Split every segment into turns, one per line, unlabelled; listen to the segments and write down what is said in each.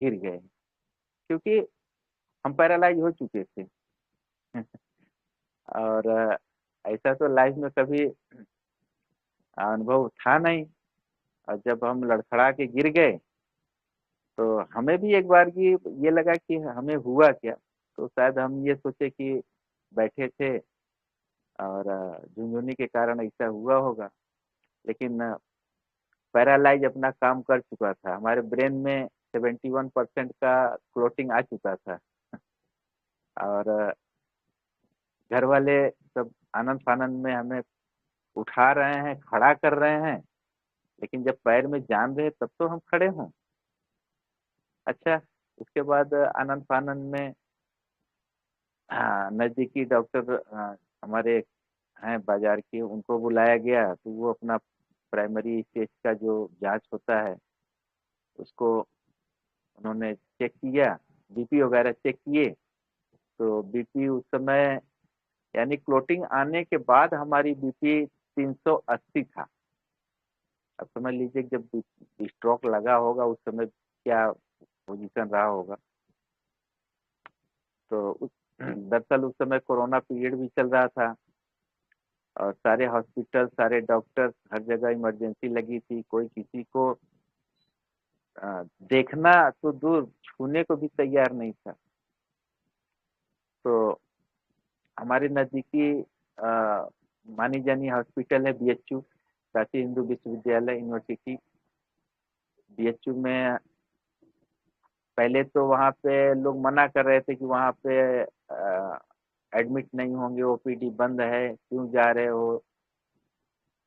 गिर गए, क्योंकि हम पैरालाइज हो चुके थे। और ऐसा तो लाइफ में कभी अनुभव था नहीं। और जब हम लड़खड़ा के गिर गए, तो हमें भी एक बार की ये लगा कि हमें हुआ क्या। तो शायद हम ये सोचे कि बैठे थे और झुनझुनी के कारण ऐसा हुआ होगा। लेकिन पैरालाइज अपना काम कर चुका था, हमारे ब्रेन में 71% का क्लोटिंग आ चुका था। और घर वाले सब आनंद फानंद में हमें उठा रहे हैं, खड़ा कर रहे हैं। लेकिन जब पैर में जान रहे तब तो हम खड़े हों। अच्छा, उसके बाद आनंद फानंद में नजदीकी डॉक्टर हमारे हैं बाजार के, उनको बुलाया गया। तो वो अपना प्राइमरी स्टेज का जो जांच होता है उसको उन्होंने चेक किया, बीपी वगैरह चेक किए। तो बीपी उस समय, यानी क्लोटिंग आने के बाद हमारी बीपी 380 था। अब समझ लीजिए कि जब स्ट्रोक लगा होगा उस समय क्या पोजीशन रहा होगा। तो दरअसल उस समय कोरोना पीरियड भी चल रहा था, और सारे हॉस्पिटल, सारे डॉक्टर, हर जगह इमरजेंसी लगी थी। कोई किसी को देखना तो दूर, छूने को भी तैयार नहीं था। तो हमारे नज़दीकी मानी जानी हॉस्पिटल है बीएचयू, काशी हिंदू विश्वविद्यालय यूनिवर्सिटी। बीएचयू में पहले तो वहाँ पे लोग मना कर रहे थे कि वहाँ पे एडमिट नहीं होंगे, ओपीडी बंद है, क्यों जा रहे हो।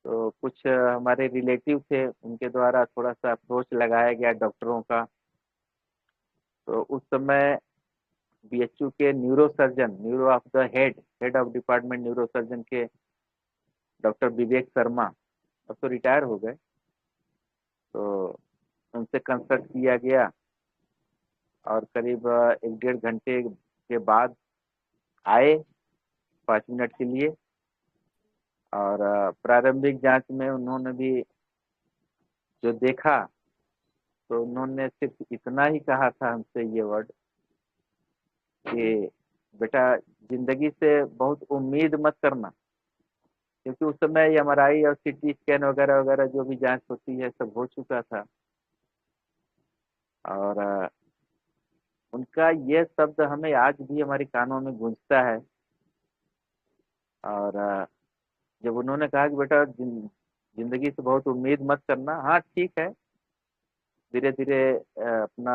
तो कुछ हमारे रिलेटिव थे, उनके द्वारा थोड़ा सा अप्रोच लगाया गया डॉक्टरों का। तो उस समय बीएचयू के neuro surgeon, neuro of the head head of department neuro surgeon के डॉक्टर विवेक शर्मा, अब तो रिटायर हो गए। तो उनसे कंसल्ट किया गया, और करीब 1 डेढ़ घंटे के बाद आए 5 मिनट के लिए। और प्रारंभिक जांच में उन्होंने भी जो देखा, तो उन्होंने सिर्फ इतना ही कहा था हमसे, ये वर्ड कि बेटा, जिंदगी से बहुत उम्मीद मत करना। क्योंकि उस समय एमआरआई और सीटी स्कैन वगैरह वगैरह जो भी जांच होती है सब हो चुका था। और उनका ये शब्द हमें आज भी हमारे कानों में गूंजता है। और जब उन्होंने कहा कि बेटा, जिंदगी से बहुत उम्मीद मत करना, हाँ ठीक है, धीरे धीरे अपना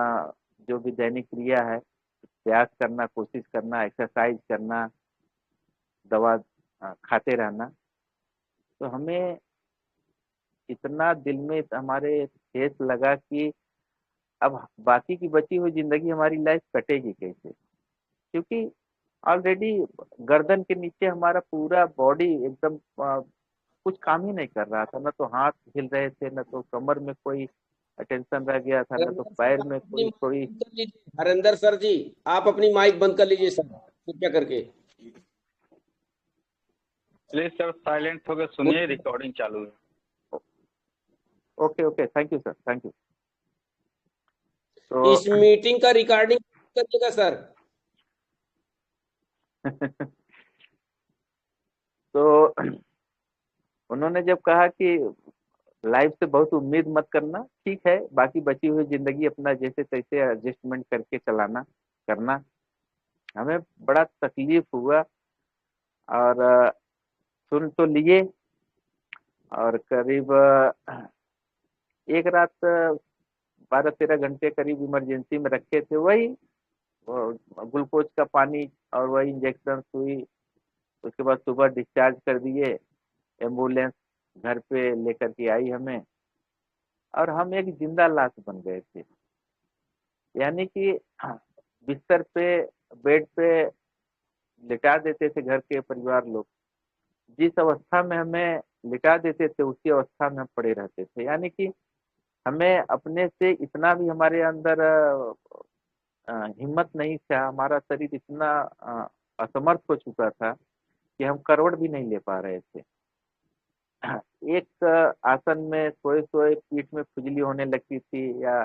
जो भी दैनिक क्रिया है, प्रयास करना, कोशिश करना, एक्सरसाइज करना, दवा खाते रहना। तो हमें इतना दिल में हमारे ठेस लगा कि अब बाकी की बची हुई जिंदगी हमारी लाइफ कटेगी कैसे। क्योंकि ऑलरेडी गर्दन के नीचे हमारा पूरा बॉडी एकदम कुछ काम ही नहीं कर रहा था। न तो हाथ हिल रहे थे, न तो कमर में कोई टेंशन रह गया था, न तो
हरिंदर सर,
पैर
आप
में
अपनी
कोई
माइक
कोई
बंद कर लीजिए। हरिंदर सर जी, आप अपनी माइक बंद कर लीजिए सर, कृपया करके।
प्लीज सर साइलेंट होकर सुनिए, रिकॉर्डिंग चालू है।
Okay okay, thank you sir, thank you. तो
इस मीटिंग का रिकॉर्डिंग करिएगा सर।
तो उन्होंने जब कहा कि लाइफ से बहुत उम्मीद मत करना, ठीक है, बाकी बची हुई जिंदगी अपना जैसे तैसे एडजस्टमेंट करके चलाना, करना। हमें बड़ा तकलीफ हुआ। और सुन तो लिए। और करीब एक रात 12 13 घंटे करीब इमरजेंसी में रखे थे। वही ग्लूकोज का पानी और वही इंजेक्शन, सुई। उसके बाद सुबह डिस्चार्ज कर दिए, एम्बुलेंस घर पे लेकर के आई हमें। और हम एक जिंदा लाश बन गए थे। यानी कि बिस्तर पे, बेड पे लिटा देते थे घर के परिवार लोग। जिस अवस्था में हमें लिटा देते थे उसी अवस्था में हम पड़े रहते थे। यानी कि हमें अपने से इतना भी हमारे अंदर हिम्मत नहीं था, हमारा शरीर इतना असमर्थ हो चुका था कि हम करवट भी नहीं ले पा रहे थे। एक आसन में सोए सोए पीठ में खुजली होने लगती थी, या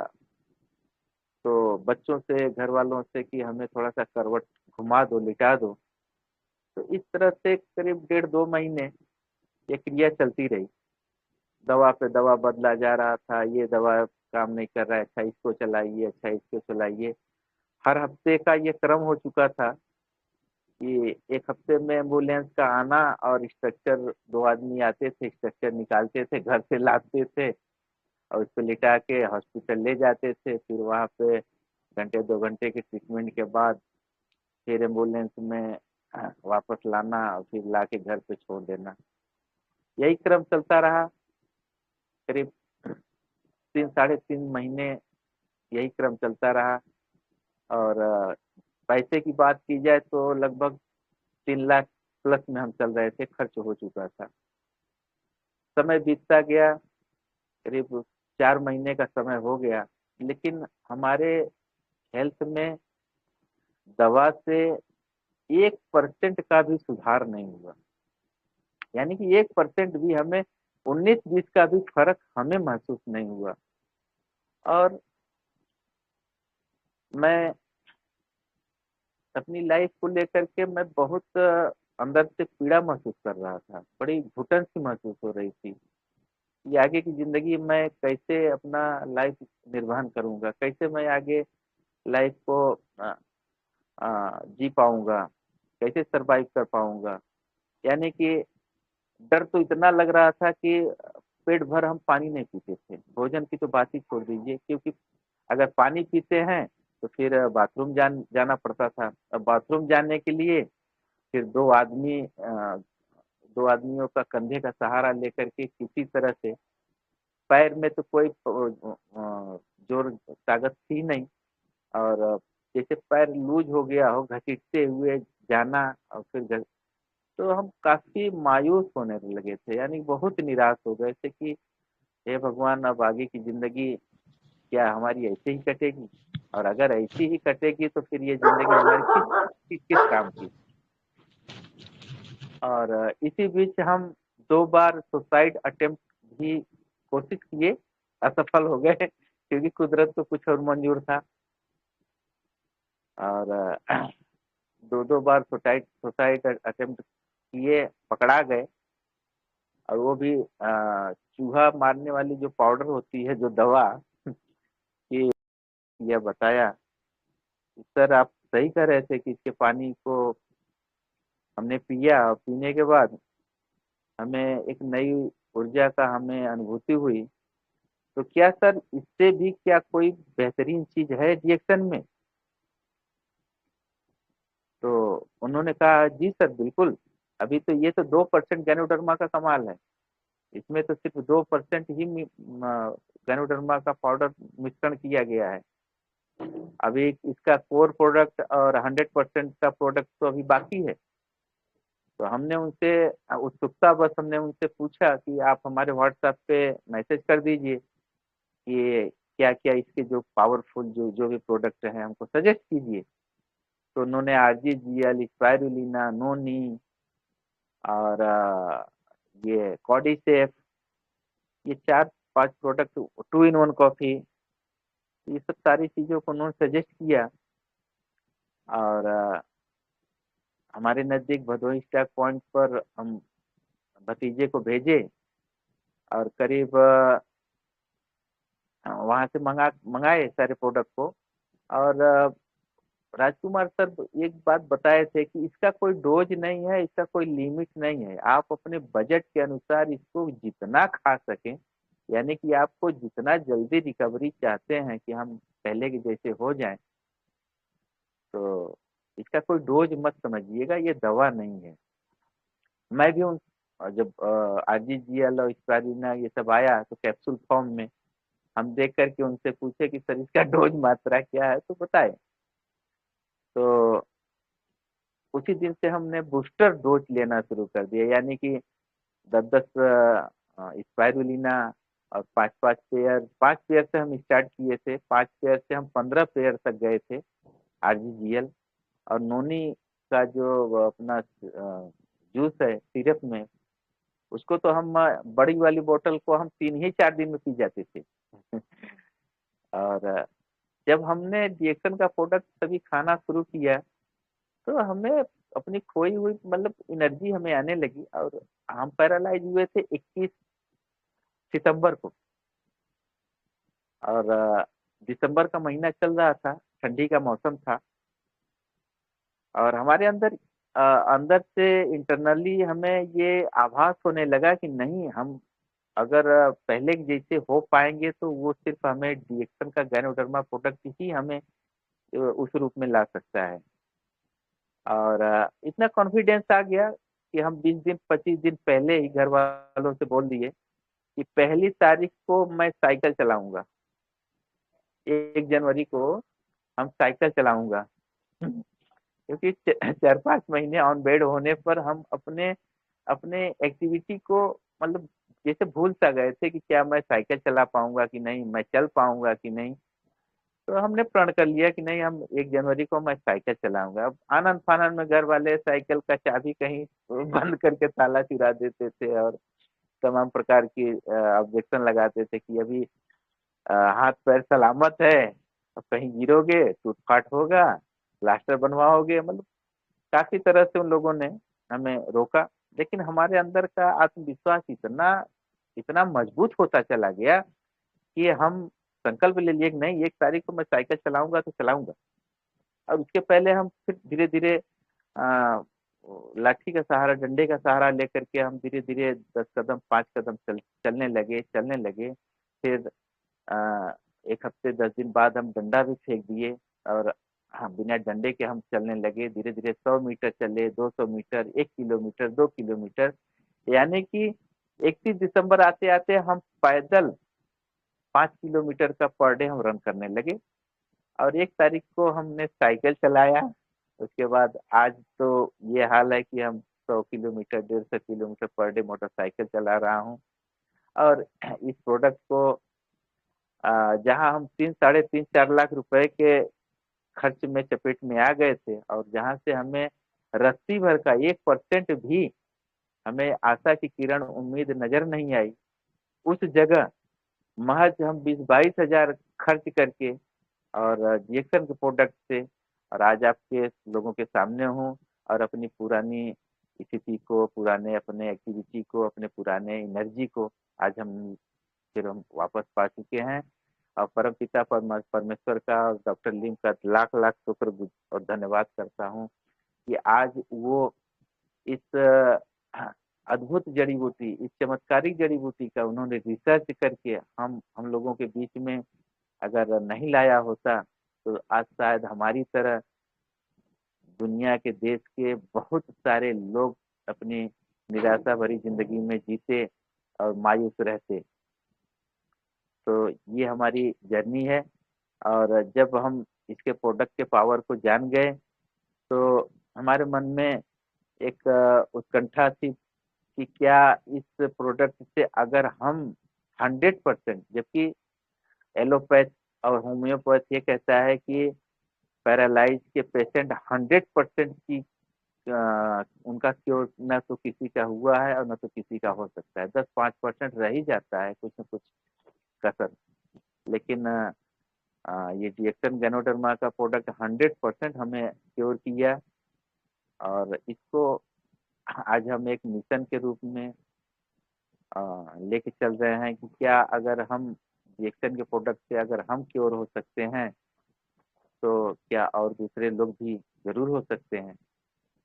तो बच्चों से, घर वालों से कि हमें थोड़ा सा करवट घुमा दो, लिटा दो। तो इस तरह से करीब 1.5-2 महीने ये क्रिया चलती रही। दवा पे दवा बदला जा रहा था, ये दवा काम नहीं कर रहा है, अच्छा इसको चलाइए, अच्छा इसको चलाइए। हर हफ्ते का ये क्रम हो चुका था कि एक हफ्ते में एम्बुलेंस का आना, और स्ट्रक्चर 2 आदमी आते थे, स्ट्रक्चर निकालते थे, घर से लाते थे और उसको लिटा के हॉस्पिटल ले जाते थे। फिर वहाँ पे घंटे 2 घंटे के ट्रीटमेंट के बाद फिर एम्बुलेंस में वापस लाना और फिर ला के घर पे छोड़ देना। यही क्रम चलता रहा करीब 3-3.5 महीने, यही क्रम चलता रहा। और पैसे की बात की जाए तो लगभग 3 लाख प्लस में हम चल रहे थे, खर्च हो चुका था। समय बीतता गया, करीब 4 महीने का समय हो गया, लेकिन हमारे हेल्थ में दवा से 1% का भी सुधार नहीं हुआ। यानी कि 1% भी हमें, 19-20 का भी फर्क हमें महसूस नहीं हुआ। और मैं अपनी लाइफ को लेकर के मैं बहुत अंदर से पीड़ा महसूस कर रहा था, बड़ी घुटन सी महसूस हो रही थी कि आगे की जिंदगी मैं कैसे अपना लाइफ निर्वहन करूंगा, कैसे मैं आगे लाइफ को जी पाऊंगा, कैसे सरवाइव कर पाऊंगा। यानी कि डर तो इतना लग रहा था कि पेट भर हम पानी नहीं पीते थे, भोजन की तो बात ही छोड़ दीजिए, क्योंकि अगर पानी पीते हैं तो फिर बाथरूम जाना पड़ता था। अब बाथरूम जाने के लिए फिर 2 आदमियों का कंधे का सहारा लेकर के किसी तरह से, पैर में तो कोई जोर ताकत थी नहीं, और जैसे पैर लूज हो गया हो, घसीटते हुए जाना। और फिर तो हम काफी मायूस होने लगे थे, यानी बहुत निराश हो गए थे कि हे भगवान, अब आगे की जिंदगी क्या हमारी ऐसे ही कटेगी? और अगर ऐसी ही कटेगी तो फिर ये जिंदगी हमारी किस काम की? और इसी बीच हम 2 बार सुसाइड अटेम्प्ट भी कोशिश किए, असफल हो गए क्योंकि कुदरत को कुछ और मंजूर था। और 2 बार सुसाइड सुसाइड अटेम्प्ट किए, पकड़ा गए। और वो भी चूहा मारने वाली जो पाउडर होती है, जो दवा, कि यह बताया सर आप सही कह रहे थे कि इसके पानी को हमने पिया, और पीने के बाद हमें एक नई ऊर्जा का हमें अनुभूति हुई। तो क्या सर इससे भी क्या कोई बेहतरीन चीज है रिएक्शन में? तो उन्होंने कहा जी सर बिल्कुल, अभी तो ये तो 2% गैनोडर्मा का कमाल है, इसमें तो सिर्फ 2% ही गैनोडर्मा का पाउडर मिश्रण किया गया है। अभी इसका कोर प्रोडक्ट और 100% का प्रोडक्ट तो अभी बाकी है। तो हमने उनसे उत्सुकता बस हमने उनसे पूछा कि आप हमारे व्हाट्सएप पे मैसेज कर दीजिए कि क्या क्या इसके जो पावरफुल जो जो भी प्रोडक्ट हैं हमको सजेस्ट कीजिए। तो उन्होंने RGGL, स्पाइरुलिना, नोनी और ये कॉर्डिसेफ, ये 4-5 प्रोडक्ट, 2 in 1 कॉफी, ये सब सारी चीज़ों को उन्होंने सजेस्ट किया। और हमारे नज़दीक भदोही स्टॉक पॉइंट पर हम भतीजे को भेजे, और करीब वहाँ से मंगाए सारे प्रोडक्ट को। और राजकुमार सर एक बात बताए थे कि इसका कोई डोज नहीं है, इसका कोई लिमिट नहीं है, आप अपने बजट के अनुसार इसको जितना खा सकें, यानी कि आपको जितना जल्दी रिकवरी चाहते हैं कि हम पहले के जैसे हो जाएं, तो इसका कोई डोज मत समझिएगा, ये दवा नहीं है। मैं भी उन जब RGGL और स्पाइरुलिना ये सब आया तो कैप्सूल फॉर्म में, हम देख करके उनसे पूछे कि सर इसका डोज मात्रा क्या है, तो बताए। तो उसी दिन से हमने बूस्टर डोज लेना शुरू कर दिया, यानी कि 10-10 स्पाइरुलिना और 5-5 पेयर, 5 पेयर से हम स्टार्ट किए थे, 5 पेयर से हम 15 पेयर तक गए थे RGGL। और नोनी का जो अपना जूस है सिरप में, उसको तो हम बड़ी वाली बोतल को हम 3 ही 4 दिन में पी जाते थे और जब हमने डिएक्सन का प्रोडक्ट तभी खाना शुरू किया तो हमें अपनी खोई हुई मतलब एनर्जी हमें आने लगी, और हम पैरालाइज हुए थे 21 सितंबर को, और दिसंबर का महीना चल रहा था, ठंडी का मौसम था, और हमारे अंदर अंदर से इंटरनली हमें ये आभास होने लगा कि नहीं, हम अगर पहले के जैसे हो पाएंगे तो वो सिर्फ हमें डिएक्सन का गैनोडर्मा प्रोडक्ट ही हमें उस रूप में ला सकता है। और इतना कॉन्फिडेंस आ गया कि हम 20 दिन 25 दिन पहले ही घर वालों से बोल दिए कि 1 तारीख को मैं साइकिल चलाऊंगा, 1 जनवरी को हम साइकिल चलाऊंगा। क्योंकि 4-5 महीने ऑन बेड होने पर हम अपने अपने एक्टिविटी को मतलब जैसे भूल सा गए थे कि क्या मैं साइकिल चला पाऊंगा कि नहीं, मैं चल पाऊंगा कि नहीं। तो हमने प्रण कर लिया कि नहीं, हम 1 जनवरी को मैं साइकिल चलाऊंगा। अब आनंद फानंद में घर वाले साइकिल का चाबी कहीं बंद करके ताला चुरा देते थे, और तमाम प्रकार की ऑब्जेक्शन लगाते थे कि अभी हाथ पैर सलामत है, अब कहीं गिरोगे टूट फाट होगा, प्लास्टर बनवाओगे, मतलब काफी तरह से उन लोगों ने हमें रोका। लेकिन हमारे अंदर का आत्मविश्वास इतना इतना मजबूत होता चला गया कि हम संकल्प ले लिए कि नहीं, 1 तारीख को मैं साइकिल चलाऊंगा तो चलाऊंगा। और उसके पहले हम फिर धीरे धीरे लाठी का सहारा, डंडे का सहारा लेकर के हम धीरे धीरे 10 कदम 5 कदम चलने लगे। फिर अ, 1 हफ्ते 10 दिन बाद हम डंडा भी फेंक दिए, और हाँ, बिना डंडे के हम चलने लगे। धीरे धीरे 100 मीटर चले, 200 मीटर, 1 किलोमीटर, 2 किलोमीटर, यानी कि 31 दिसंबर आते आते हम पैदल 5 किलोमीटर का पर डे हम रन करने लगे। और 1 तारीख को हमने साइकिल चलाया। उसके बाद आज तो ये हाल है कि हम 100 kilometre, 150 kilometre per day motorcycle चला रहा हूँ। और इस प्रोडक्ट को जहां हम 3, साढ़े 3, 4 लाख रुपए के खर्च में चपेट में आ गए थे, और जहां से हमें रस्सी भर का 1% भी हमें आशा की किरण उम्मीद नजर नहीं आई, उस जगह महज हम 20-22 हजार खर्च करके और जिएक्सन के प्रोडक्ट से, और आज आपके लोगों के सामने हूँ, और अपनी पुरानी स्थिति को, पुराने अपने एक्टिविटी को, अपने पुराने एनर्जी को आज हम वापस पा चुके हैं। और परम पिता परमेश्वर का और डॉक्टर लिम का लाख लाख शुक्र और धन्यवाद करता हूँ कि आज वो इस अद्भुत जड़ी बूटी, इस चमत्कारिक जड़ी बूटी का उन्होंने रिसर्च करके हम लोगों के बीच में अगर नहीं लाया होता तो आज शायद हमारी तरह दुनिया के देश के बहुत सारे लोग अपनी निराशा भरी जिंदगी में जीते और मायूस रहते। तो ये हमारी जर्नी है, और जब हम इसके प्रोडक्ट के पावर को जान गए तो हमारे मन में एक उत्कंठा थी कि क्या इस प्रोडक्ट से अगर हम 100%, जबकि एलोपैथ और होम्योपैथ ये कहता है कि पैरालाइज के पेशेंट 100% की उनका क्योर न तो किसी का हुआ है और न तो किसी का हो सकता है, 10-5% रह ही जाता है कुछ न कुछ कसर। लेकिन ये डिएक्सन गैनोडर्मा का प्रोडक्ट 100% हमें क्योर किया, और इसको आज हम एक मिशन के रूप में लेके चल रहे हैं कि क्या अगर हम डिएक्सन के प्रोडक्ट से अगर हम क्योर हो सकते हैं तो क्या और दूसरे लोग भी जरूर हो सकते हैं।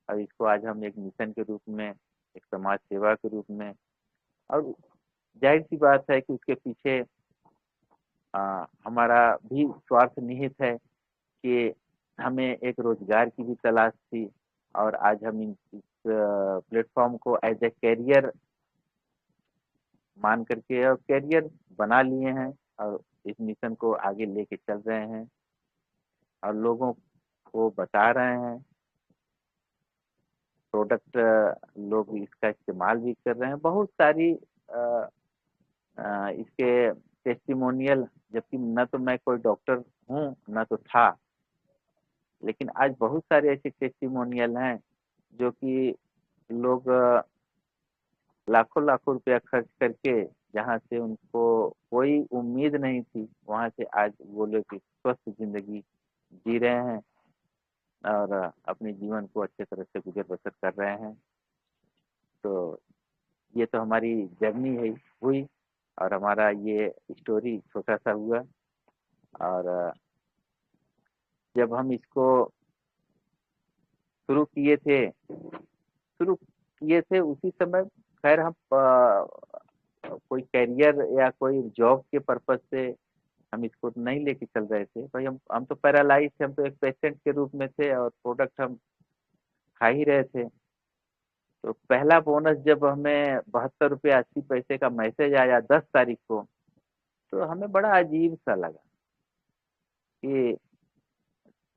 और इसको आज हम एक मिशन के रूप में, एक समाज सेवा के रूप में, और जाहिर सी बात है कि उसके पीछे हमारा भी स्वार्थ निहित है कि हमें एक रोजगार की भी तलाश थी, और आज हम इस प्लेटफॉर्म को एज ए कैरियर मान करके और कैरियर बना लिए हैं, और इस मिशन को आगे लेके चल रहे हैं और लोगों को बता रहे हैं। प्रोडक्ट लोग इसका इस्तेमाल भी कर रहे हैं, बहुत सारी इसके टेस्टिमोनियल, जबकि न तो मैं कोई डॉक्टर हूँ न तो था, लेकिन आज बहुत सारे ऐसे टेस्टिमोनियल हैं जो कि लोग लाखों लाखों रुपया खर्च करके जहाँ से उनको कोई उम्मीद नहीं थी, वहाँ से आज वो लोग एक स्वस्थ जिंदगी जी रहे हैं और अपने जीवन को अच्छे तरह से गुजर बसर कर रहे हैं। तो ये तो हमारी जर्नी है हुई, और हमारा ये स्टोरी छोटा सा हुआ। और जब हम इसको शुरू किए थे उसी समय, खैर हम कोई करियर या कोई जॉब के पर्पज से हम इसको नहीं लेके चल रहे थे भाई। हम तो पैरालाइज थे, हम तो एक पेशेंट के रूप में थे और प्रोडक्ट हम खा ही रहे थे। तो पहला बोनस जब हमें 72 रुपये 80 पैसे का मैसेज आया 10 तारीख को, तो हमें बड़ा अजीब सा लगा कि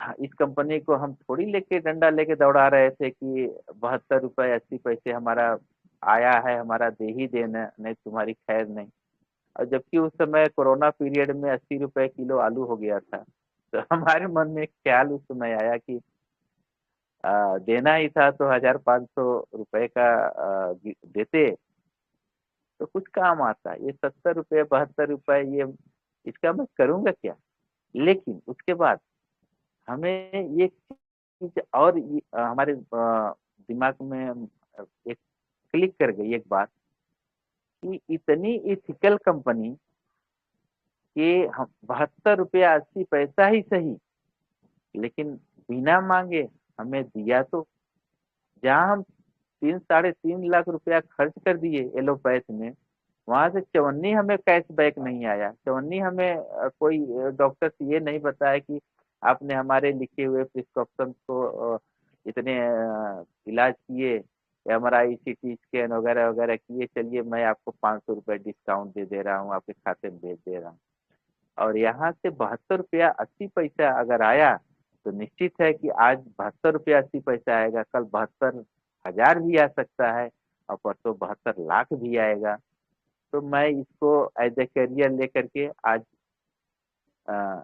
हाँ, इस कंपनी को हम थोड़ी लेके डंडा लेके दौड़ा रहे थे कि 72 रुपये 80 पैसे हमारा आया है, हमारा दे ही देना, नहीं तुम्हारी खैर नहीं। और जबकि उस समय कोरोना पीरियड में 80 रुपये किलो आलू हो गया था। तो हमारे मन में एक ख्याल उस समय आया कि देना ही था तो 1500 रुपये का देते तो कुछ काम आता। ये 70 रुपये 72 रुपये, ये इसका मैं करूंगा क्या। लेकिन उसके बाद हमें ये चीज और हमारे दिमाग में एक क्लिक कर गई एक बात कि इतनी इथिकल कंपनी कि हम 72 रुपया 80 पैसा ही सही, लेकिन बिना मांगे हमें दिया। तो जहाँ हम 3 साढ़े 3 लाख रुपया खर्च कर दिए एलोपैथ में, वहां से चवन्नी हमें कैशबैक नहीं आया। चवन्नी हमें कोई डॉक्टर से ये नहीं बताया कि आपने हमारे लिखे हुए प्रिस्क्रिप्शन को इतने इलाज किए, MRI CT स्कैन वगैरह वगैरह किए, चलिए मैं आपको 500 रुपये डिस्काउंट दे रहा हूँ, आपके खाते में भेज दे रहा हूँ। और यहाँ से 72 रुपया 80 पैसा अगर आया तो निश्चित है कि आज 72 रुपया 80 पैसा आएगा, कल 72 हजार भी आ सकता है, और परसों 72 लाख भी आएगा। तो मैं इसको एज ए करियर लेकर के आज अ,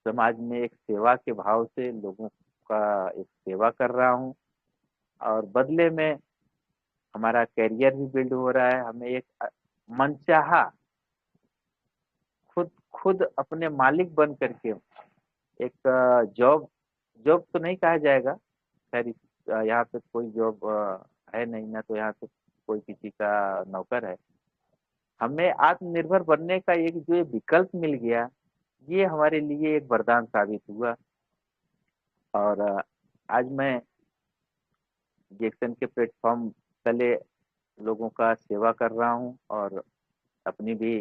समाज में एक सेवा के भाव से लोगों का एक सेवा कर रहा हूँ, और बदले में हमारा करियर भी बिल्ड हो रहा है। हमें एक मनचाहा खुद खुद अपने मालिक बन करके एक जॉब जॉब तो नहीं कहा जाएगा, खैर यहाँ पे कोई जॉब है नहीं ना, तो यहाँ पे कोई किसी का नौकर है। हमें आत्मनिर्भर बनने का एक जो विकल्प मिल गया, ये हमारे लिए एक वरदान साबित हुआ। और आज मैं जेक्सन के प्लेटफॉर्म तले लोगों का सेवा कर रहा हूँ, और अपनी भी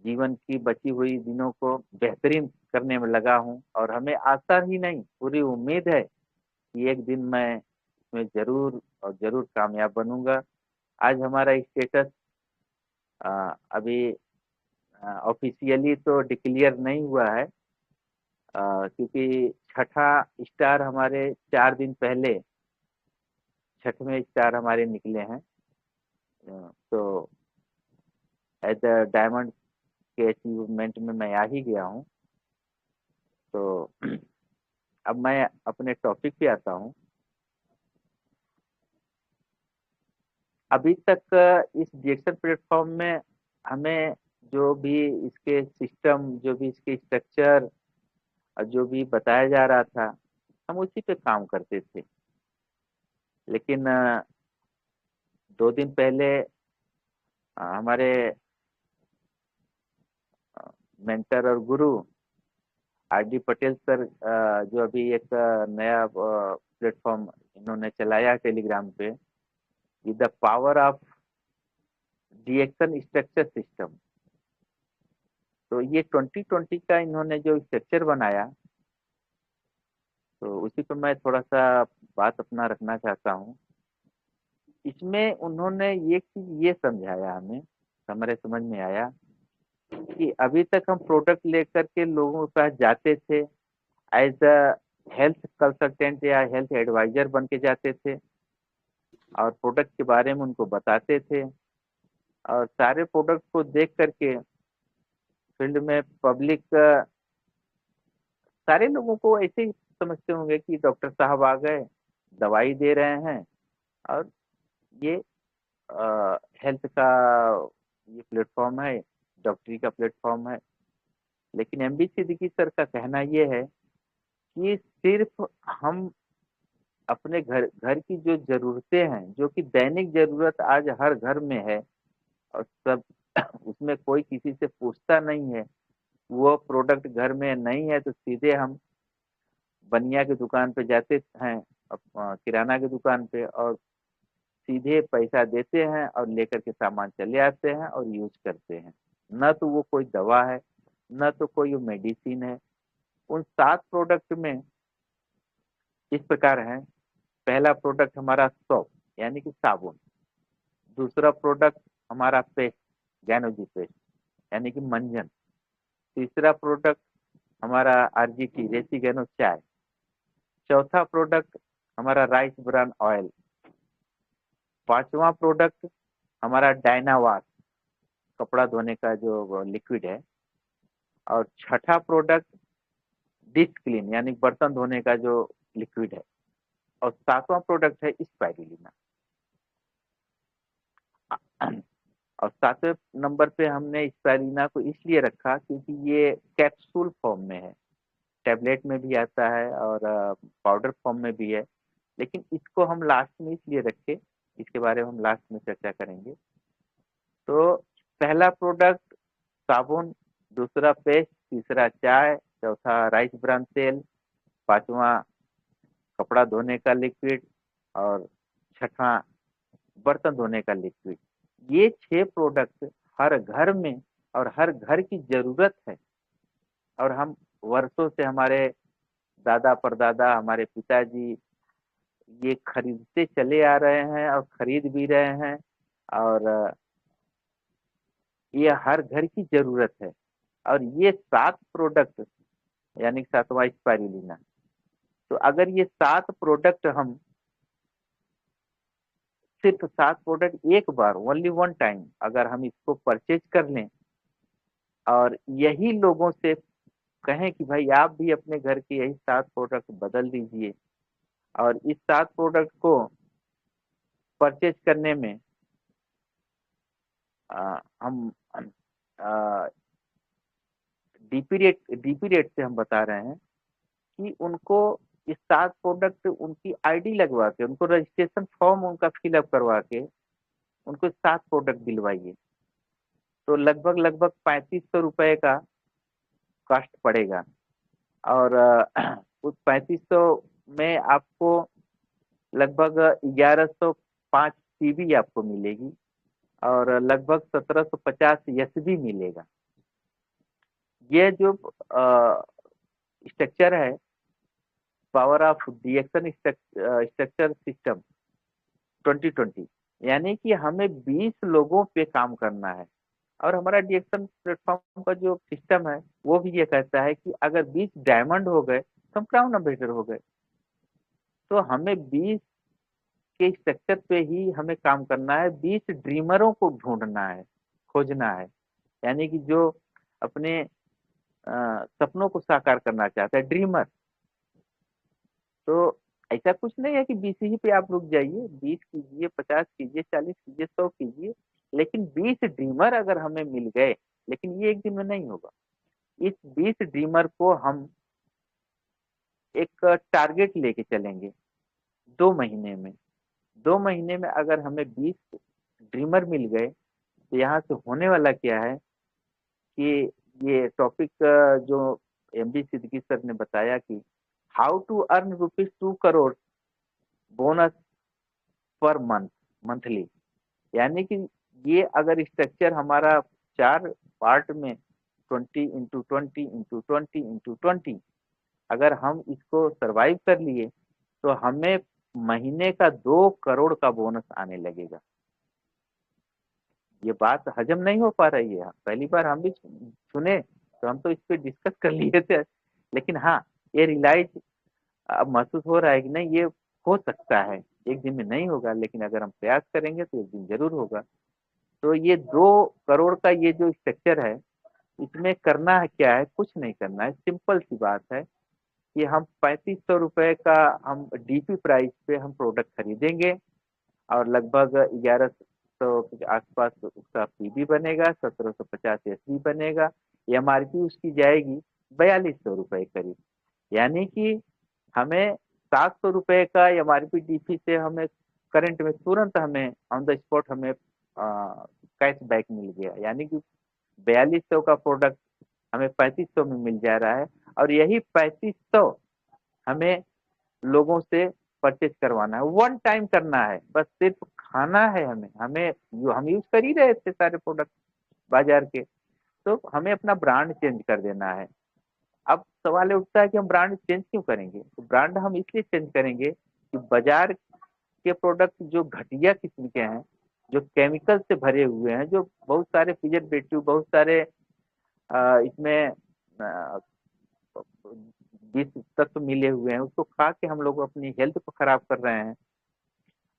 जीवन की बची हुई दिनों को बेहतरीन करने में लगा हूँ। और हमें आशा ही नहीं, पूरी उम्मीद है कि एक दिन मैं इसमें जरूर और जरूर कामयाब बनूंगा। आज हमारा स्टेटस अभी ऑफिशियली तो डिक्लेयर नहीं हुआ है, क्योंकि छठा स्टार हमारे 4 दिन पहले छठवें स्टार हमारे निकले हैं। तो एज अ डायमंड के अचीवमेंट में मैं आ ही गया हूँ। तो अब मैं अपने टॉपिक पे आता हूँ। अभी तक इस डिएक्शन प्लेटफॉर्म में हमें जो भी इसके सिस्टम, जो भी इसके स्ट्रक्चर, जो भी बताया जा रहा था, हम उसी पे काम करते थे। लेकिन 2 दिन पहले हमारे मेंटर और गुरु RD पटेल सर, जो अभी एक नया प्लेटफॉर्म इन्होंने चलाया टेलीग्राम पे, द पावर ऑफ डिएक्शन स्ट्रक्चर सिस्टम। तो ये 2020 का इन्होंने जो स्ट्रक्चर बनाया, तो उसी पर मैं थोड़ा सा बात अपना रखना चाहता हूँ। इसमें उन्होंने ये चीज ये समझाया हमें, हमारे समझ में आया कि अभी तक हम प्रोडक्ट लेकर के लोगों के पास जाते थे, एज अ हेल्थ कंसल्टेंट या हेल्थ एडवाइजर बन के जाते थे, और प्रोडक्ट के बारे में उनको बताते थे। और सारे प्रोडक्ट को देख करके फील्ड में पब्लिक, सारे लोगों को ऐसे ही समझते होंगे कि डॉक्टर साहब आ गए, दवाई दे रहे हैं, और ये हेल्थ का ये प्लेटफॉर्म है, डॉक्टरी का प्लेटफॉर्म है। लेकिन एमबी सिद्दीकी सर का कहना ये है कि सिर्फ हम अपने घर घर की जो जरूरतें हैं, जो कि दैनिक जरूरत आज हर घर में है और सब उसमें कोई किसी से पूछता नहीं है, वो प्रोडक्ट घर में नहीं है तो सीधे हम बनिया की दुकान पे जाते हैं, किराना की दुकान पे, और सीधे पैसा देते हैं और लेकर के सामान चले आते हैं और यूज करते हैं। न तो वो कोई दवा है, न तो कोई मेडिसिन है। उन 7 प्रोडक्ट में इस प्रकार है। पहला प्रोडक्ट हमारा सोप यानी कि साबुन। दूसरा प्रोडक्ट हमारा पेस्ट, गैनोजी पेस्ट यानी कि मंजन। तीसरा प्रोडक्ट हमारा आरजीटी, रेसिगेनो चाय। चौथा प्रोडक्ट हमारा राइस ब्रान ऑयल। पांचवा प्रोडक्ट हमारा डायनावाश, कपड़ा धोने का जो लिक्विड है। और छठा प्रोडक्ट डिश क्लीन यानी बर्तन धोने का जो लिक्विड है। और 7वां प्रोडक्ट है स्पाइरुलिना। और 7वें नंबर पे हमने स्पाइरुलिना को इसलिए रखा क्योंकि ये कैप्सूल फॉर्म में है, टैबलेट में भी आता है और पाउडर फॉर्म में भी है। लेकिन इसको हम लास्ट में इसलिए रखे, इसके बारे में हम लास्ट में चर्चा करेंगे। तो पहला प्रोडक्ट साबुन, दूसरा पेस्ट, तीसरा चाय, चौथा राइस ब्रान तेल, पांचवा कपड़ा धोने का लिक्विड और छठा बर्तन धोने का लिक्विड। ये 6 प्रोडक्ट हर घर में और हर घर की जरूरत है। और हम वर्षों से, हमारे दादा परदादा, हमारे पिताजी ये खरीदते चले आ रहे हैं और खरीद भी रहे हैं। और ये हर घर की जरूरत है। और ये 7 प्रोडक्ट यानी 7वां स्पाइरुलिना। तो अगर ये 7 प्रोडक्ट हम सिर्फ 7 प्रोडक्ट एक बार, ओनली वन टाइम, अगर हम इसको परचेज कर लें और यही लोगों से कहें कि भाई आप भी अपने घर के यही 7 प्रोडक्ट बदल दीजिए, और इस 7 प्रोडक्ट को परचेज करने में हम डीपी रेट से हम बता रहे हैं कि उनको इस 7 प्रोडक्ट उनकी आईडी लगवा के, उनको रजिस्ट्रेशन फॉर्म उनका फिलअप करवा के उनको 7 प्रोडक्ट दिलवाइए, तो लगभग लगभग 3500 रुपए का कॉस्ट पड़ेगा। और उस 3500 में आपको लगभग 1105 पीबी आपको मिलेगी और लगभग 1750 एसबी मिलेगा। ये जो स्ट्रक्चर है, पावर ऑफ डिएक्शन स्ट्रक्चर सिस्टम 2020, यानी कि हमें 20 लोगों पे काम करना है। और हमारा डिएक्शन प्लेटफॉर्म का जो सिस्टम है वो भी ये कहता है कि अगर 20 डायमंड हो गए तो हम क्राउन एम्बेसडर हो गए। तो हमें 20 के स्ट्रक्चर पे ही हमें काम करना है। 20 ड्रीमरों को ढूंढना है, खोजना है, यानी कि जो अपने सपनों को साकार करना चाहता है, ड्रीमर। तो ऐसा कुछ नहीं है कि 20 ही पे आप रुक जाइए, 20 कीजिए, 50 कीजिए, 40 कीजिए, 100 कीजिए, लेकिन 20 ड्रीमर अगर हमें मिल गए, लेकिन ये एक दिन में नहीं होगा। इस 20 ड्रीमर को हम एक टारगेट लेके चलेंगे 2 महीने में। 2 महीने में अगर हमें 20 ड्रीमर मिल गए तो यहाँ से होने वाला क्या है कि ये टॉपिक जो एमडी सिद्दीकी सर ने बताया कि how to earn ₹2 crore bonus पर मंथ, मंथली, यानी कि ये अगर स्ट्रक्चर हमारा 4 पार्ट में 20 × 20 × 20 × 20 अगर हम इसको सरवाइव कर लिए तो हमें महीने का 2 करोड़ का बोनस आने लगेगा। ये बात हजम नहीं हो पा रही है, पहली बार हम भी सुने तो हम तो इस पे डिस्कस कर लिए थे। लेकिन हाँ, ये रियलाइज अब महसूस हो रहा है कि नहीं, ये हो सकता है, एक दिन में नहीं होगा, लेकिन अगर हम प्रयास करेंगे तो एक दिन जरूर होगा। तो ये 2 करोड़ का ये जो स्ट्रक्चर है, इसमें करना है क्या है, कुछ नहीं करना है, सिंपल सी बात है कि हम 3500 रुपए का हम डीपी प्राइस पे हम प्रोडक्ट खरीदेंगे और लगभग 1700 के आसपास उसका पीबी बनेगा, 1750 एसबी बनेगा। एमआरपी उसकी जाएगी 4200 रुपए करीब। यानी कि हमें 700 रुपए का एमआरपी डीपी से हमें करंट में तुरंत हमें ऑन द स्पॉट हमें कैश बैक मिल गया। यानी कि 4200 का प्रोडक्ट हमें 3500 में मिल जा रहा है, और यही 3500 हमें लोगों से परचेज करवाना है, वन टाइम करना है, बस सिर्फ खाना है हमें। हमें हम यूज कर ही रहे थे सारे प्रोडक्ट बाजार के, तो हमें अपना ब्रांड चेंज कर देना है। अब सवाल ये उठता है कि हम ब्रांड चेंज क्यों करेंगे? तो ब्रांड हम इसलिए चेंज करेंगे कि बाजार के प्रोडक्ट जो घटिया किस्म के हैं, जो केमिकल से भरे हुए हैं, जो बहुत सारे प्रिजर्वेटिव, बहुत सारे इसमें विष तत्व मिले हुए हैं, उसको खा के हम लोग अपनी हेल्थ को खराब कर रहे हैं।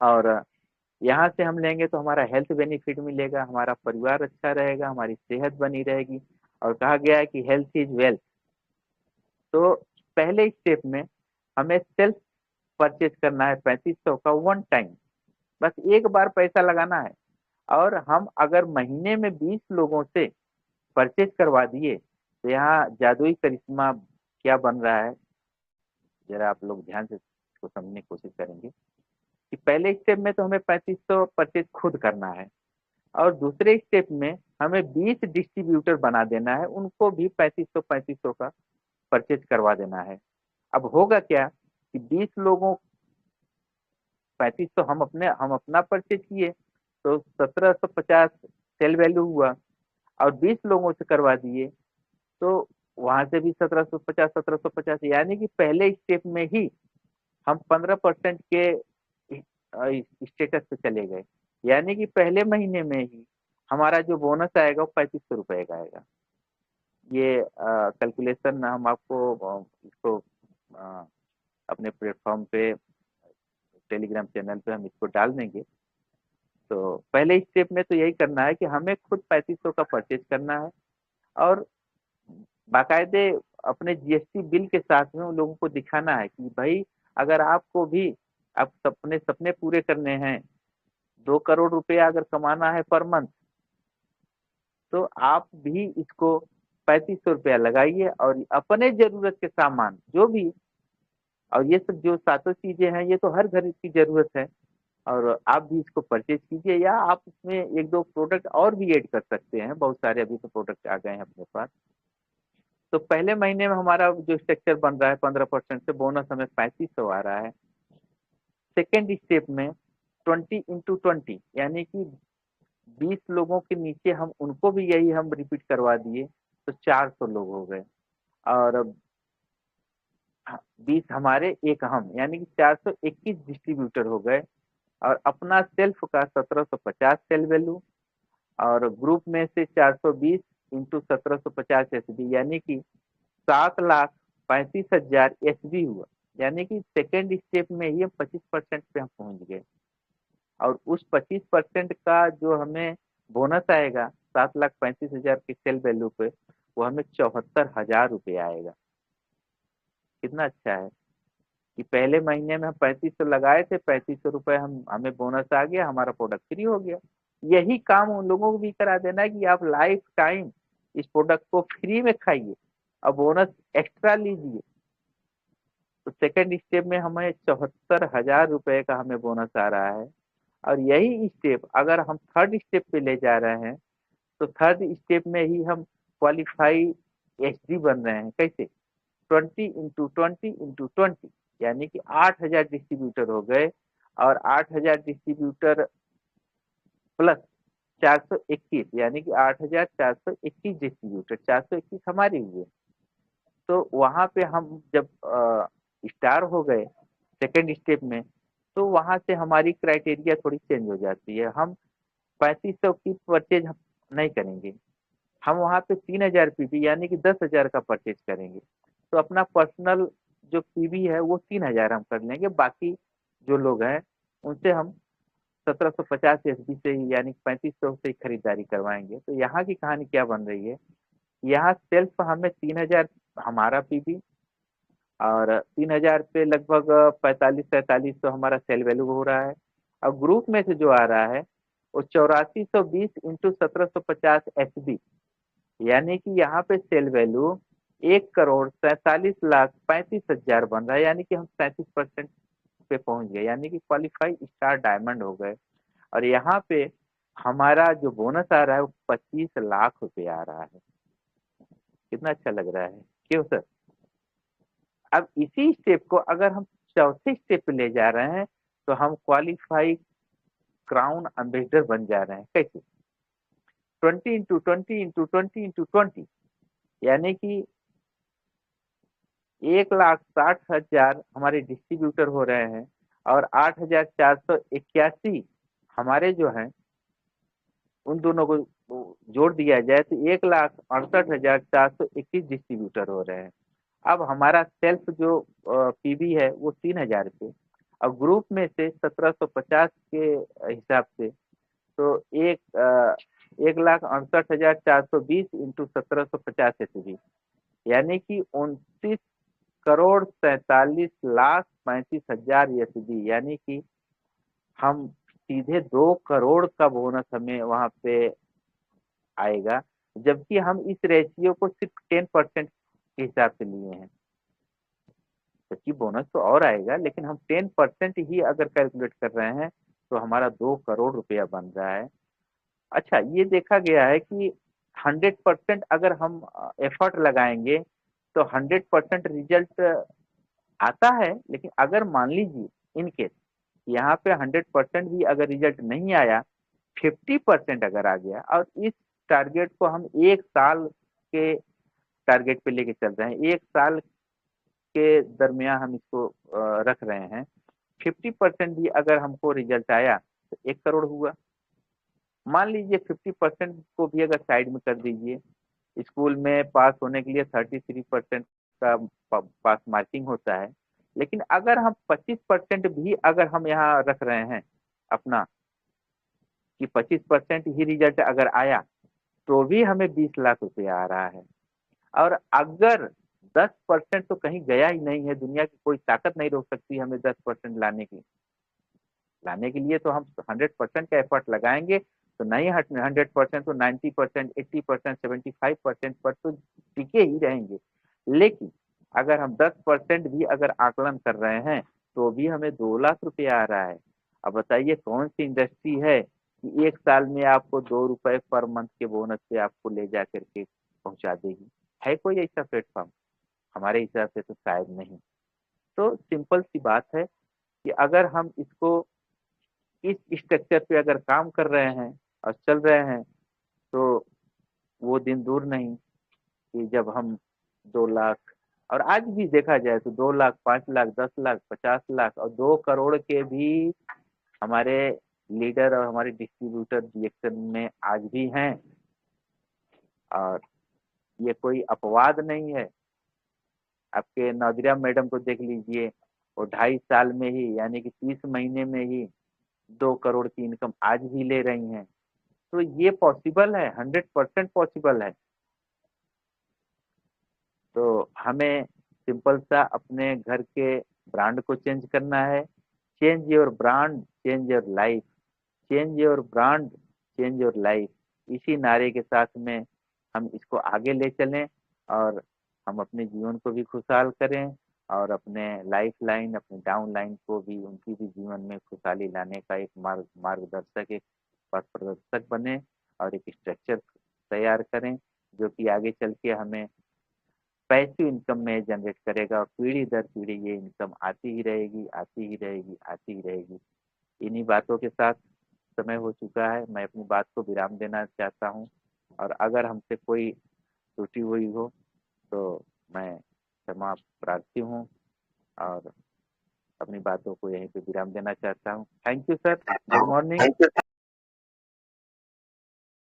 और यहाँ से हम लेंगे तो हमारा हेल्थ बेनिफिट मिलेगा, हमारा परिवार अच्छा रहेगा, हमारी सेहत बनी रहेगी। और कहा गया है कि हेल्थ इज वेल्थ। तो पहले स्टेप में हमें सेल्फ परचेज करना है 3500 का वन टाइम, बस एक बार पैसा लगाना है। और हम अगर महीने में 20 लोगों से परचेज करवा दिए तो यहाँ जादुई करिश्मा क्या बन रहा है, जरा आप लोग ध्यान से इसको समझने की कोशिश करेंगे। कि पहले स्टेप में तो हमें 3500 परचेज खुद करना है, और दूसरे स्टेप में हमें 20 डिस्ट्रीब्यूटर बना देना है, उनको भी 3500 का परचेज करवा देना है। अब होगा क्या कि 20 लोगों 3500 हम अपना परचेज किए तो 1750 सेल वैल्यू हुआ, और 20 लोगों से करवा दिए तो वहां से भी 1750 यानी कि पहले स्टेप में ही हम 15% के स्टेटस पे चले गए। यानी कि पहले महीने में ही हमारा जो बोनस आएगा वो 3500 रुपए का आएगा। ये कैलकुलेशन हम आपको इसको अपने प्लेटफॉर्म पे टेलीग्राम चैनल पे हम इसको डाल देंगे। तो पहले स्टेप में तो यही करना है कि हमें खुद 3500 का परचेज करना है, और बाकायदे अपने जीएसटी बिल के साथ में उन लोगों को दिखाना है कि भाई अगर आपको भी आप अपने सपने पूरे करने हैं, 2 करोड़ रुपया अगर कमाना है पर मंथ, तो आप भी इसको 3500 रुपया लगाइए और अपने जरूरत के सामान जो भी, और ये सब जो सातों चीजें हैं ये तो हर घर की जरूरत है, और आप भी इसको परचेज कीजिए, या आप इसमें एक दो प्रोडक्ट और भी ऐड कर सकते हैं। बहुत सारे अभी तो प्रोडक्ट आ गए हैं अपने पास। तो पहले महीने में हमारा जो स्ट्रक्चर बन रहा है 15% से बोनस हमें 3500 आ रहा है। सेकेंड स्टेप में 20x20 यानी कि 20 लोगों के नीचे हम उनको भी यही हम रिपीट करवा दिए तो 400 लोग हो गए, और 20 हमारे एक हम, यानी कि 421 डिस्ट्रीब्यूटर हो गए। और अपना सेल्फ का 1750 सेल वैल्यू, और ग्रुप में से 420 इंटू 1750 एसबी, यानी कि 7,35,000 एसबी हुआ। यानी कि सेकेंड स्टेप में ही हम 25% पे हम पहुंच गए, और उस 25% का जो हमें बोनस आएगा 7,35,000 की सेल वैल्यू पे, वो हमें 74,000 रुपये आएगा। कितना अच्छा है कि पहले महीने में हम 3500 लगाए थे, 3500 रुपये हमें बोनस आ गया, हमारा प्रोडक्ट फ्री हो गया। यही काम उन लोगों को भी करा देना है कि आप लाइफ टाइम इस प्रोडक्ट को फ्री में खाइए और बोनस एक्स्ट्रा लीजिए। तो सेकंड स्टेप में हमें 74,000 रुपये का हमें बोनस आ रहा है। और यही स्टेप अगर हम थर्ड स्टेप पे ले जा रहे हैं तो थर्ड स्टेप में ही हम क्वालिफाई एचडी बन रहे हैं। कैसे? 20x20x20, यानी कि 8,000 डिस्ट्रीब्यूटर हो गए, और 8,000 डिस्ट्रीब्यूटर प्लस 421, यानी कि 8,421 डिस्ट्रीब्यूटर, 421 हमारे हुए। तो वहां पे हम जब स्टार हो गए सेकेंड स्टेप में, तो वहां से हमारी क्राइटेरिया थोड़ी चेंज हो जाती है। हम 3500 की परचेज नहीं करेंगे, हम वहां पे 3,000 पीबी यानी कि 10,000 का परचेज करेंगे। तो अपना पर्सनल जो पीबी है वो 3,000 हम कर लेंगे, बाकी जो लोग हैं उनसे हम 1750 एसबी से ही यानी 3500 से ही खरीदारी करवाएंगे। तो यहाँ की कहानी क्या बन रही है, यहाँ सेल्फ हमें 3,000 हमारा पीबी, और 3,000 पे लगभग 45-47 हमारा सेल वैल्यू हो रहा है। और ग्रुप में से जो आ रहा है वो 8420 इंटू 1750 SB, यानी कि यहाँ पे सेल वैल्यू 1,47,35,000 बन रहा है, यानी कि हम 37% पे पहुंच गए, यानी कि क्वालिफाई स्टार डायमंड हो गए। और यहाँ पे हमारा जो बोनस आ रहा है वो 25 लाख रुपए आ रहा है। कितना अच्छा लग रहा है, क्यों सर? अब इसी स्टेप को अगर हम चौथे स्टेप पे ले जा रहे हैं तो हम क्वालिफाई क्राउन एम्बेसडर बन जा रहे हैं। कैसे? 20 × 20 × 20 × 20, यानी कि 1,60,000 हमारे डिस्ट्रीब्यूटर हो रहे हैं और 8,481 हमारे जो हैं उन दोनों को जोड़ दिया जाए तो 1,68,421 डिस्ट्रीब्यूटर हो रहे हैं। अब हमारा सेल्फ जो पीवी है वो 3,000 पे, और ग्रुप में से 1750 के हिसाब से तो 1,68,420 इंटू 1750 SB, यानी कि 29,47,35,000 SB, यानी कि हम सीधे 2 करोड़ का बोनस हमें वहां पे आएगा, जबकि हम इस रेशियो को सिर्फ 10% के हिसाब से लिए हैं। जबकि बोनस तो और आएगा, लेकिन हम 10% ही अगर कैलकुलेट कर रहे हैं तो हमारा 2 करोड़ रुपया बन रहा है। अच्छा, ये देखा गया है कि 100% अगर हम एफर्ट लगाएंगे तो 100% रिजल्ट आता है, लेकिन अगर मान लीजिए इन केस यहाँ पे 100% भी अगर रिजल्ट नहीं आया, 50% अगर आ गया, और इस टारगेट को हम 1 साल के टारगेट पे लेके चल रहे हैं, 1 साल के दरमियान हम इसको रख रहे हैं, 50% भी अगर हमको रिजल्ट आया तो 1 करोड़ हुआ। मान लीजिए 50% को भी अगर साइड में कर दीजिए, स्कूल में पास होने के लिए 33% का पास मार्किंग होता है, लेकिन अगर हम 25% भी अगर हम यहाँ रख रहे हैं अपना कि 25% ही रिजल्ट अगर आया तो भी हमें 20 लाख रुपए आ रहा है। और अगर 10% तो कहीं गया ही नहीं है, दुनिया की कोई ताकत नहीं रोक सकती हमें 10% लाने के लिए तो हम 100% का एफर्ट लगाएंगे, तो नहीं 100% तो 90%, 80%, 75% पर तो टिके ही रहेंगे। लेकिन अगर हम 10% भी अगर आकलन कर रहे हैं तो भी हमें 2 लाख रुपए आ रहा है। अब बताइए कौन सी इंडस्ट्री है कि 1 साल में आपको 2 रुपए पर मंथ के बोनस से आपको ले जा करके पहुंचा देगी? है कोई ऐसा प्लेटफॉर्म? हमारे हिसाब से तो शायद नहीं। तो सिंपल सी बात है कि अगर हम इसको इस स्ट्रक्चर पे अगर काम कर रहे हैं और चल रहे हैं तो वो दिन दूर नहीं कि जब हम 2 लाख, और आज भी देखा जाए तो 2 लाख, 5 लाख, 10 लाख, 50 लाख और 2 करोड़ के भी हमारे लीडर और हमारे डिस्ट्रीब्यूटर जीएक्शन में आज भी हैं। और ये कोई अपवाद नहीं है। आपके नादिरा मैडम को देख लीजिए, वो 2.5 साल में ही यानी कि 30 महीने में ही 2 करोड़ की इनकम आज भी ले रही हैं। तो ये पॉसिबल है, 100% पॉसिबल है। तो हमें सिंपल सा अपने घर के ब्रांड को चेंज करना है। Change your brand, change your life. Change your brand, change your life. इसी नारे के साथ में हम इसको आगे ले चलें और हम अपने जीवन को भी खुशहाल करें और अपने लाइफ लाइन, अपने डाउन लाइन को भी, उनकी भी जीवन में खुशहाली लाने का एक मार्गदर्शक, एक पथ प्रदर्शक बने और एक स्ट्रक्चर तैयार करें जो कि आगे चल के हमें पैसिव इनकम में जनरेट करेगा और पीढ़ी दर पीढ़ी ये इनकम आती ही रहेगी, आती ही रहेगी, आती ही रहेगी। इन्हीं बातों के साथ समय हो चुका है, मैं अपनी बात को विराम देना चाहता हूँ, और अगर हमसे कोई त्रुटि हुई हो तो मैं क्षमा प्रार्थी हूँ और अपनी बातों को यहीं पे विराम देना चाहता हूँ। Thank you sir, good morning.